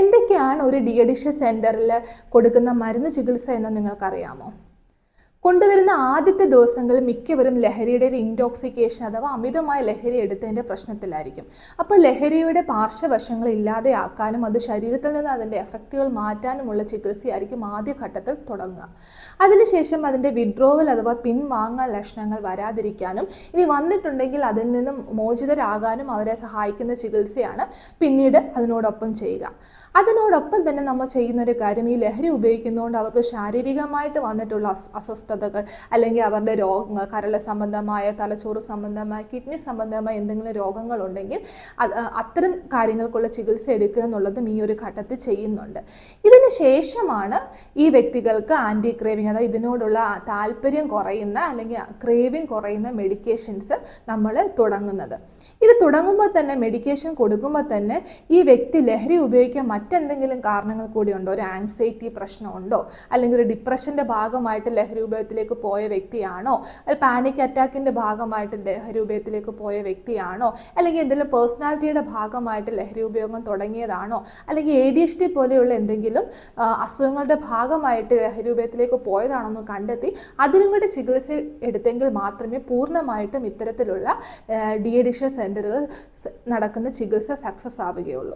എന്തൊക്കെയാണ് ഒരു de addiction സെൻറ്ററിൽ കൊടുക്കുന്ന മരുന്ന് ചികിത്സ എന്ന് നിങ്ങൾക്കറിയാമോ? കൊണ്ടുവരുന്ന ആദ്യത്തെ ദിവസങ്ങളിൽ മിക്കവരും ലഹരിയുടെ ഒരു ഇൻടോക്സിക്കേഷൻ അഥവാ അമിതമായ ലഹരി എടുത്തതിൻ്റെ പ്രശ്നത്തിലായിരിക്കും. അപ്പോൾ ലഹരിയുടെ പാർശ്വവശങ്ങൾ ഇല്ലാതെയാക്കാനും അത് ശരീരത്തിൽ നിന്ന് അതിൻ്റെ എഫക്റ്റുകൾ മാറ്റാനുമുള്ള ചികിത്സയായിരിക്കും ആദ്യഘട്ടത്തിൽ തുടങ്ങുക. അതിനുശേഷം അതിൻ്റെ വിഡ്രോവൽ അഥവാ പിൻവാങ്ങൽ ലക്ഷണങ്ങൾ വരാതിരിക്കാനും ഇനി വന്നിട്ടുണ്ടെങ്കിൽ അതിൽ നിന്നും മോചിതരാകാനും അവരെ സഹായിക്കുന്ന ചികിത്സയാണ് പിന്നീട് അതിനോടൊപ്പം ചെയ്യുക. അതിനോടൊപ്പം തന്നെ നമ്മൾ ചെയ്യുന്നൊരു കാര്യം, ഈ ലഹരി ഉപയോഗിക്കുന്നതുകൊണ്ട് അവർക്ക് ശാരീരികമായിട്ട് വന്നിട്ടുള്ള അസ്വസ്ഥതകൾ അല്ലെങ്കിൽ അവരുടെ രോഗങ്ങൾ, കരൾ സംബന്ധമായ, തലച്ചോറ് സംബന്ധമായ, കിഡ്നി സംബന്ധമായ എന്തെങ്കിലും രോഗങ്ങളുണ്ടെങ്കിൽ അത്തരം കാര്യങ്ങൾക്കുള്ള ചികിത്സ എടുക്കുക എന്നുള്ളതും ഈ ഒരു ഘട്ടത്തിൽ ചെയ്യുന്നുണ്ട്. ഇതിന് ശേഷമാണ് ഈ വ്യക്തികൾക്ക് ആൻറ്റി ക്രേവിങ്, അതായത് ഇതിനോടുള്ള താല്പര്യം കുറയുന്ന അല്ലെങ്കിൽ ക്രേവിങ് കുറയുന്ന മെഡിക്കേഷൻസ് നമ്മൾ തുടങ്ങുന്നത്. ഇത് തുടങ്ങുമ്പോൾ തന്നെ, മെഡിക്കേഷൻ കൊടുക്കുമ്പോൾ തന്നെ ഈ വ്യക്തി ലഹരി ഉപയോഗിക്കാൻ മറ്റെന്തെങ്കിലും കാരണങ്ങൾ കൂടിയുണ്ടോ, ഒരു ആങ്സൈറ്റി പ്രശ്നമുണ്ടോ, അല്ലെങ്കിൽ ഒരു ഡിപ്രഷൻ്റെ ഭാഗമായിട്ട് ലഹരി ഉപയോഗത്തിലേക്ക് പോയ വ്യക്തിയാണോ, അല്ലെങ്കിൽ പാനിക് അറ്റാക്കിൻ്റെ ഭാഗമായിട്ട് ലഹരി ഉപയോഗത്തിലേക്ക് പോയ വ്യക്തിയാണോ, അല്ലെങ്കിൽ എന്തെങ്കിലും പേഴ്സണാലിറ്റിയുടെ ഭാഗമായിട്ട് ലഹരി ഉപയോഗം തുടങ്ങിയതാണോ, അല്ലെങ്കിൽ ADHD പോലെയുള്ള എന്തെങ്കിലും അസുഖങ്ങളുടെ ഭാഗമായിട്ട് ലഹരി ഉപയോഗത്തിലേക്ക് പോയതാണോ എന്ന് കണ്ടെത്തി അതിനും കൂടി ചികിത്സ എടുത്തെങ്കിൽ മാത്രമേ പൂർണ്ണമായിട്ടും ഇത്തരത്തിലുള്ള ഡി അഡിക്ഷൻ സെൻ്ററുകൾ നടക്കുന്ന ചികിത്സ സക്സസ് ആവുകയുള്ളൂ.